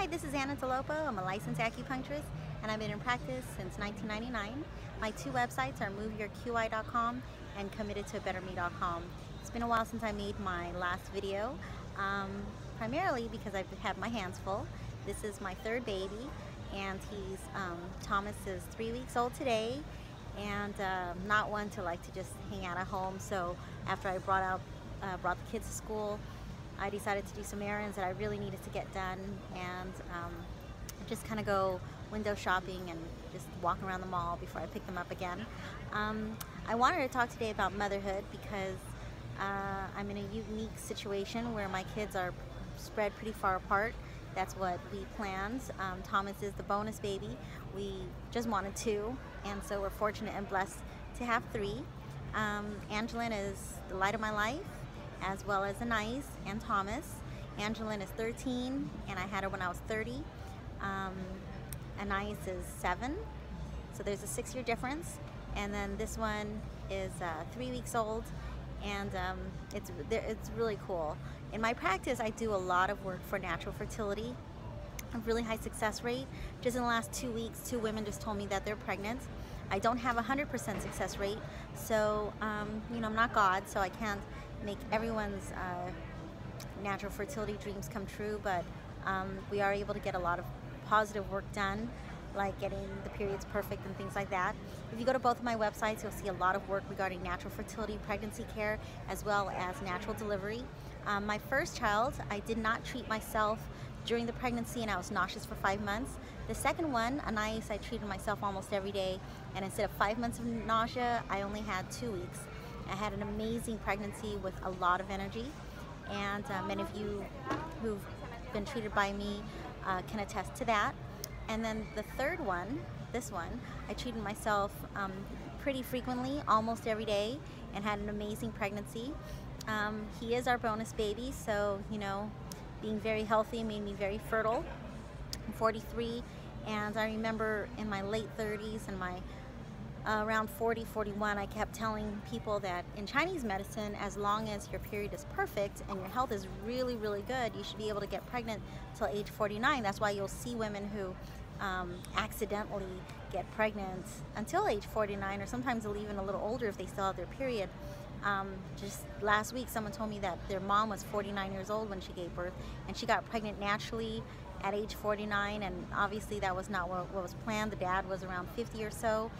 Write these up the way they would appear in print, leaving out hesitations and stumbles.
Hi, this is Anna Dolopo. I'm a licensed acupuncturist and I've been in practice since 1999. My two websites are moveyourqi.com and committedtobetterme.com. It's been a while since I made my last video, primarily because I've had my hands full. This is my third baby, and Thomas is 3 weeks old today, and not one to like to just hang out at home. So after I brought the kids to school, I decided to do some errands that I really needed to get done, and just kind of go window shopping and just walk around the mall before I pick them up again. I wanted to talk today about motherhood because I'm in a unique situation where my kids are spread pretty far apart. That's what we planned. Thomas is the bonus baby. We just wanted two, and so we're fortunate and blessed to have three. Angeline is the light of my life, as well as Anais and Thomas. Angeline is 13, and I had her when I was 30. Anais is 7, so there's a 6-year difference. And then this one is 3 weeks old, and it's really cool. In my practice, I do a lot of work for natural fertility, a really high success rate. Just in the last 2 weeks, 2 women just told me that they're pregnant. I don't have a 100% success rate, so you know, I'm not God, so I can't make everyone's natural fertility dreams come true, but we are able to get a lot of positive work done, like getting the periods perfect and things like that. If you go to both of my websites, you'll see a lot of work regarding natural fertility, pregnancy care, as well as natural delivery. My first child, I did not treat myself during the pregnancy, and I was nauseous for 5 months. The second one, Anais, I treated myself almost every day, and instead of 5 months of nausea, I only had 2 weeks. I had an amazing pregnancy with a lot of energy, and many of you who've been treated by me can attest to that. And then the third one, this one, I treated myself pretty frequently, almost every day, and had an amazing pregnancy. He is our bonus baby, so you know, being very healthy made me very fertile. I'm 43, and I remember in my late 30s and my around 40, 41, I kept telling people that in Chinese medicine, as long as your period is perfect and your health is really, really good, you should be able to get pregnant till age 49. That's why you'll see women who accidentally get pregnant until age 49, or sometimes they'll even a little older if they still have their period. Just last week, someone told me that their mom was 49 years old when she gave birth, and she got pregnant naturally at age 49, and obviously that was not what was planned. The dad was around 50 or so.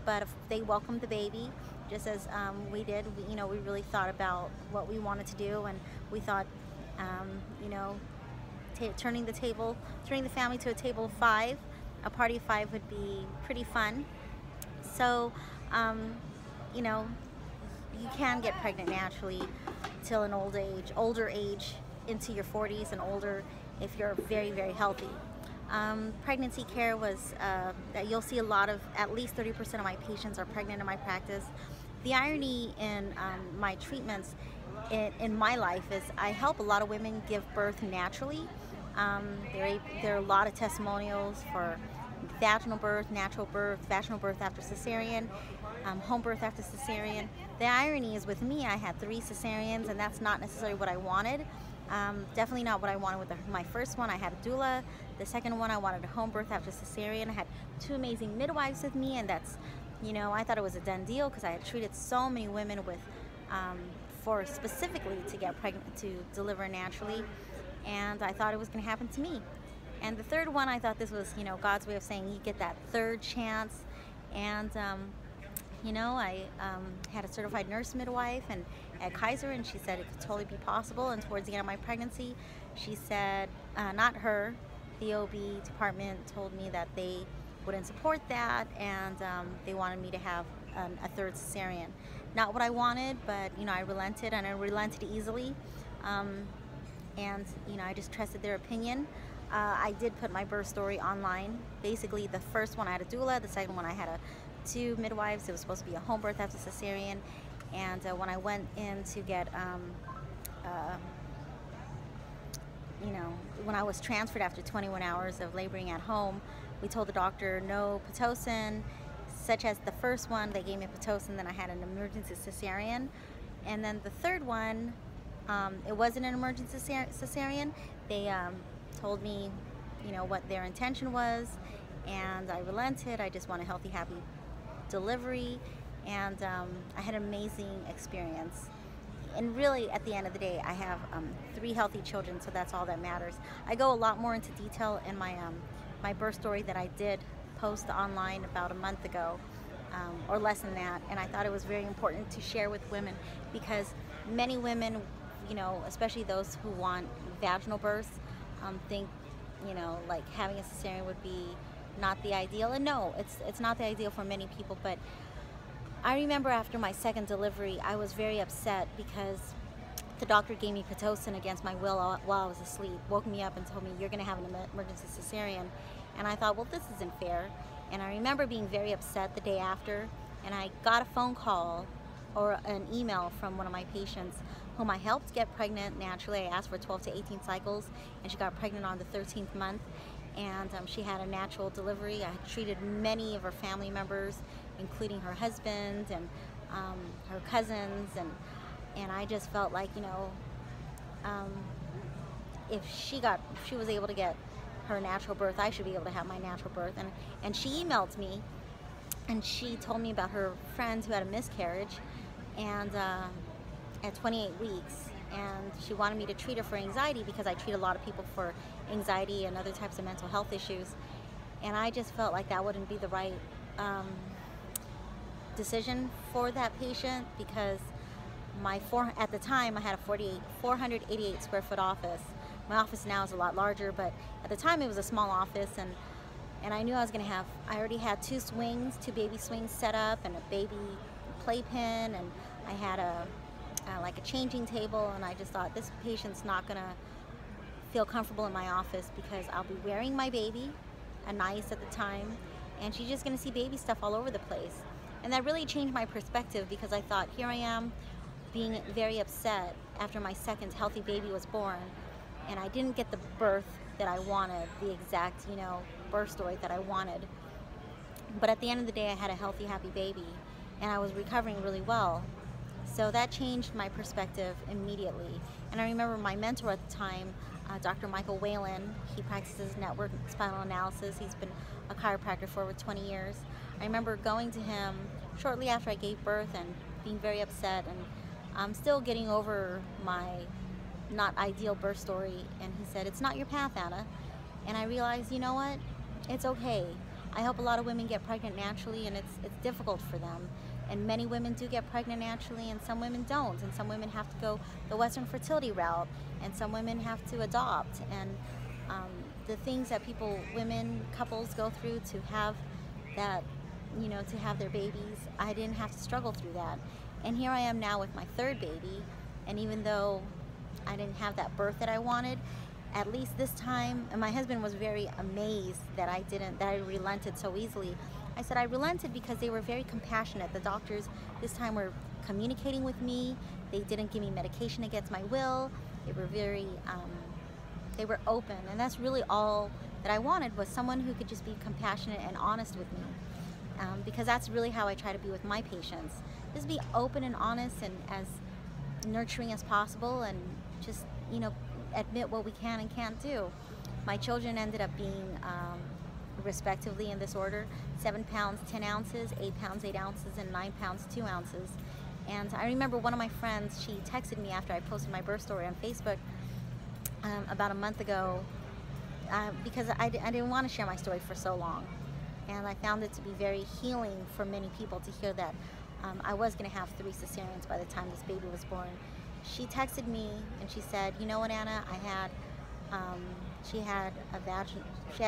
But if they welcomed the baby, just as we did. You know, we really thought about what we wanted to do, and we thought, you know, turning the family to a table of 5, a party of 5 would be pretty fun. So, you know, you can get pregnant naturally till an older age, into your 40s and older, if you're very, very healthy. Pregnancy care was, you'll see a lot of, at least 30% of my patients are pregnant in my practice. The irony in my treatments in my life is I help a lot of women give birth naturally. There are a lot of testimonials for vaginal birth, natural birth, vaginal birth after cesarean, home birth after cesarean. The irony is with me, I had 3 cesareans, and that's not necessarily what I wanted. Definitely not what I wanted with my first one. I had a doula. The second one, I wanted a home birth after cesarean. I had 2 amazing midwives with me, and that's, you know, I thought it was a done deal because I had treated so many women with, for specifically to get pregnant, to deliver naturally, and I thought it was going to happen to me. And the third one, I thought this was, you know, God's way of saying you get that third chance. And you know, I had a certified nurse midwife and at Kaiser, and she said it could totally be possible. And towards the end of my pregnancy, she said, not her, the OB department told me that they wouldn't support that, and they wanted me to have a 3rd cesarean. Not what I wanted, but you know, I relented, and I relented easily. And you know, I just trusted their opinion. I did put my birth story online. Basically, the first one I had a doula, the second one I had 2 midwives. It was supposed to be a home birth after cesarean. And when I went in to get, you know, when I was transferred after 21 hours of laboring at home, we told the doctor no Pitocin, such as the first one. They gave me Pitocin, then I had an emergency cesarean. And then the third one, it wasn't an emergency cesarean. They told me you know, what their intention was, and I relented. I just want a healthy, happy delivery, and I had an amazing experience. And really, at the end of the day, I have 3 healthy children, so that's all that matters. I go a lot more into detail in my my birth story that I did post online about a month ago, or less than that. And I thought it was very important to share with women, because many women, you know, especially those who want vaginal births, think, you know, like having a cesarean would be not the ideal. And no, it's not the ideal for many people. But I remember after my second delivery, I was very upset because the doctor gave me Pitocin against my will while I was asleep, woke me up and told me, you're going to have an emergency cesarean. And I thought, well, this isn't fair. And I remember being very upset the day after, and I got a phone call or an email from one of my patients whom I helped get pregnant naturally. I asked for 12 to 18 cycles, and she got pregnant on the 13th month. And she had a natural delivery. I treated many of her family members, including her husband and her cousins, and I just felt like, you know, if she was able to get her natural birth, I should be able to have my natural birth. And she emailed me, and she told me about her friend who had a miscarriage, and at 28 weeks, and she wanted me to treat her for anxiety, because I treat a lot of people for anxiety and other types of mental health issues. And I just felt like that wouldn't be the right decision for that patient, because at the time I had a 488 square foot office. My office now is a lot larger, but at the time it was a small office, and I knew I already had 2 baby swings set up, and a baby playpen, and I had like a changing table, and I just thought, this patient's not gonna feel comfortable in my office, because I'll be wearing my baby, a nice at the time, and she's just gonna see baby stuff all over the place. And that really changed my perspective, because I thought, here I am being very upset after my second healthy baby was born, and I didn't get the birth that I wanted, the exact, you know, birth story that I wanted. But at the end of the day, I had a healthy, happy baby, and I was recovering really well. So that changed my perspective immediately. And I remember my mentor at the time, Dr. Michael Whalen. He practices network spinal analysis. He's been a chiropractor for over 20 years. I remember going to him shortly after I gave birth and being very upset, and I'm still getting over my not ideal birth story. And he said, it's not your path, Anna. And I realized, you know what? It's okay. I help a lot of women get pregnant naturally, and it's difficult for them. And many women do get pregnant naturally, and some women don't. And some women have to go the Western fertility route, and some women have to adopt. And the things that couples go through to have that, you know, to have their babies, I didn't have to struggle through that. And here I am now with my 3rd baby, and even though I didn't have that birth that I wanted, at least this time, and my husband was very amazed that I relented so easily. I said I relented because they were very compassionate. The doctors this time were communicating with me. They didn't give me medication against my will. They were very, they were open, and that's really all that I wanted, was someone who could just be compassionate and honest with me, because that's really how I try to be with my patients. Just be open and honest, and as nurturing as possible, and just, you know, admit what we can and can't do. My children ended up being respectively in this order: 7 pounds 10 ounces, 8 pounds 8 ounces, and 9 pounds 2 ounces. And I remember one of my friends, she texted me after I posted my birth story on Facebook about a month ago, because I didn't want to share my story for so long, and I found it to be very healing for many people to hear that I was going to have 3 cesareans by the time this baby was born. She texted me and she said, you know what, Anna, she had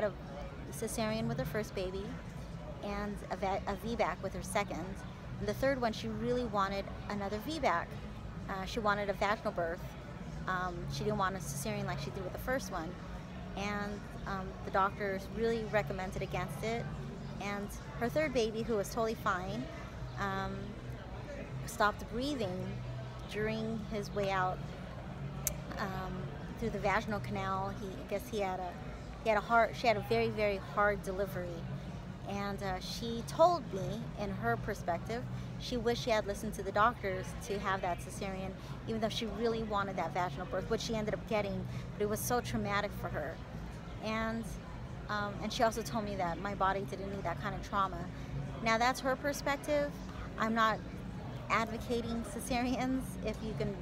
a cesarean with her first baby, and a VBAC with her second. And the 3rd one, she really wanted another VBAC. She wanted a vaginal birth. She didn't want a cesarean like she did with the first one. And the doctors really recommended against it. And her 3rd baby, who was totally fine, stopped breathing during his way out through the vaginal canal. She had a very, very hard delivery. And she told me, in her perspective, she wished she had listened to the doctors to have that cesarean, even though she really wanted that vaginal birth, which she ended up getting, but it was so traumatic for her. and she also told me that my body didn't need that kind of trauma. Now that's her perspective. I'm not advocating cesareans. If you can,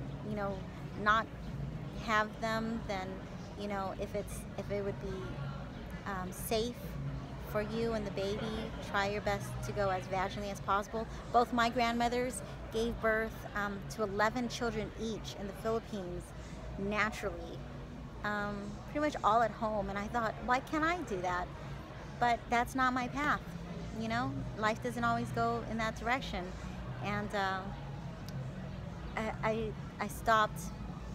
not have them, then, if it would be safe for you and the baby, try your best to go as vaginally as possible. Both my grandmothers gave birth to 11 children each in the Philippines naturally, pretty much all at home. And I thought, why can't I do that? But that's not my path. Life doesn't always go in that direction. And I stopped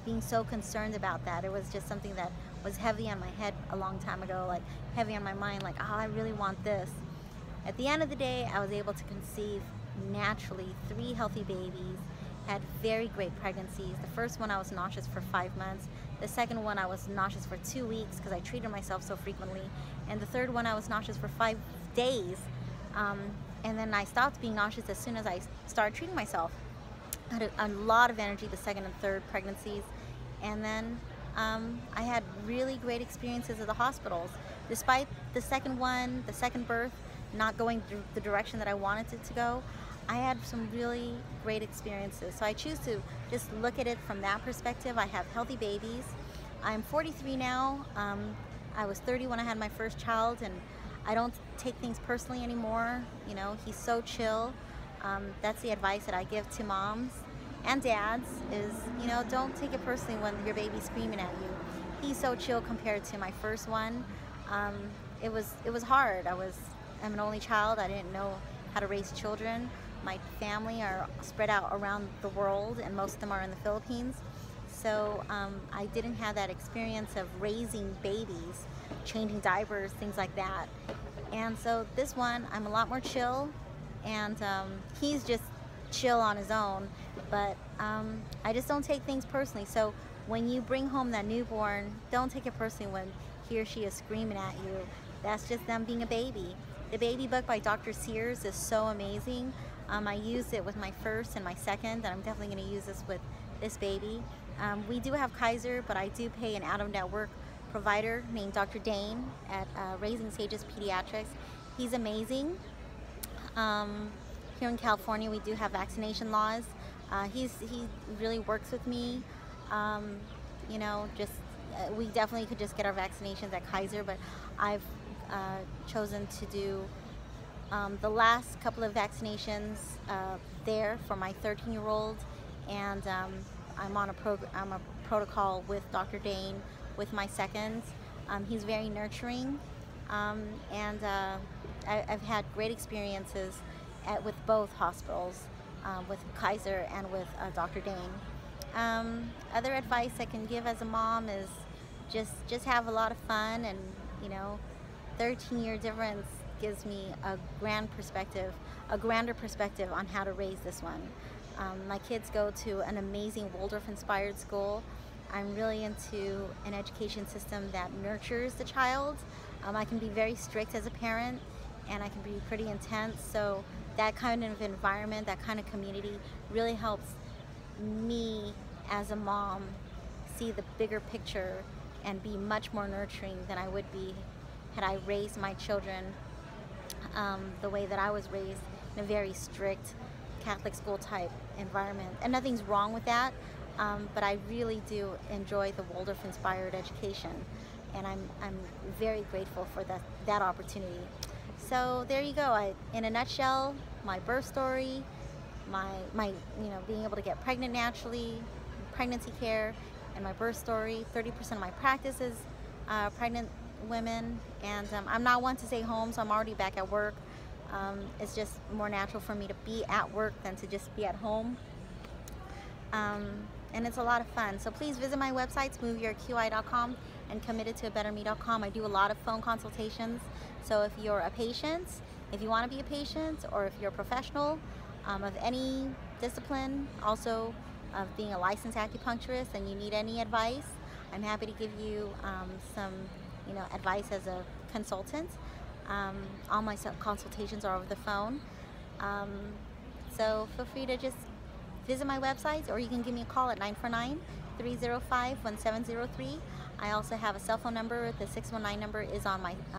being so concerned about that. It was just something that was heavy on my head a long time ago, like heavy on my mind, like, oh, I really want this. At the end of the day, I was able to conceive naturally 3 healthy babies, had very great pregnancies. The first one I was nauseous for 5 months. The second one I was nauseous for 2 weeks because I treated myself so frequently. And the third one I was nauseous for 5 days. And then I stopped being nauseous as soon as I started treating myself. I had a lot of energy the second and third pregnancies. And then I had really great experiences at the hospitals. Despite the second birth, not going the direction that I wanted it to go, I had some really great experiences. So I choose to just look at it from that perspective. I have healthy babies. I'm 43 now. I was 30 when I had my first child, and I don't take things personally anymore. He's so chill. That's the advice that I give to moms and dads is, don't take it personally when your baby's screaming at you. He's so chill compared to my first one. It was hard. I'm an only child. I didn't know how to raise children. My family are spread out around the world, and most of them are in the Philippines. So I didn't have that experience of raising babies, changing diapers, things like that. And so this one, I'm a lot more chill, and he's just chill on his own. But I just don't take things personally. So when you bring home that newborn, don't take it personally when he or she is screaming at you. That's just them being a baby. The baby book by Dr. Sears is so amazing. I used it with my first and my second, and I'm definitely going to use this with this baby. We do have Kaiser, but I do pay an out-of-network provider named Dr. Dane at Raising Sages Pediatrics. He's amazing. Here in California, we do have vaccination laws. He really works with me. We definitely could just get our vaccinations at Kaiser, but I've chosen to do the last couple of vaccinations there for my 13-year-old, and I'm on a protocol with Dr. Dane with my second. He's very nurturing, and I've had great experiences with both hospitals, with Kaiser and with Dr. Dane. Other advice I can give as a mom is just have a lot of fun, and 13-year difference gives me a grander perspective on how to raise this one. My kids go to an amazing Waldorf-inspired school. I'm really into an education system that nurtures the child. I can be very strict as a parent, and I can be pretty intense. So that kind of environment, that kind of community really helps me as a mom see the bigger picture and be much more nurturing than I would be had I raised my children the way that I was raised, in a very strict Catholic school type environment. And nothing's wrong with that, but I really do enjoy the Waldorf-inspired education, and I'm very grateful for that opportunity. So there you go. In a nutshell, my birth story, my being able to get pregnant naturally, pregnancy care, and my birth story. 30% of my practice is pregnant women, and I'm not one to stay home, so I'm already back at work. It's just more natural for me to be at work than to just be at home, and it's a lot of fun. So please visit my website, moveyourqi.com, and committedtoabetterme.com. I do a lot of phone consultations, so if you're a patient, if you want to be a patient, or if you're a professional of any discipline, also of being a licensed acupuncturist, and you need any advice, I'm happy to give you some advice as a consultant. All my consultations are over the phone. So feel free to just visit my website, or you can give me a call at 949-305-1703. I also have a cell phone number. The 619 number is on my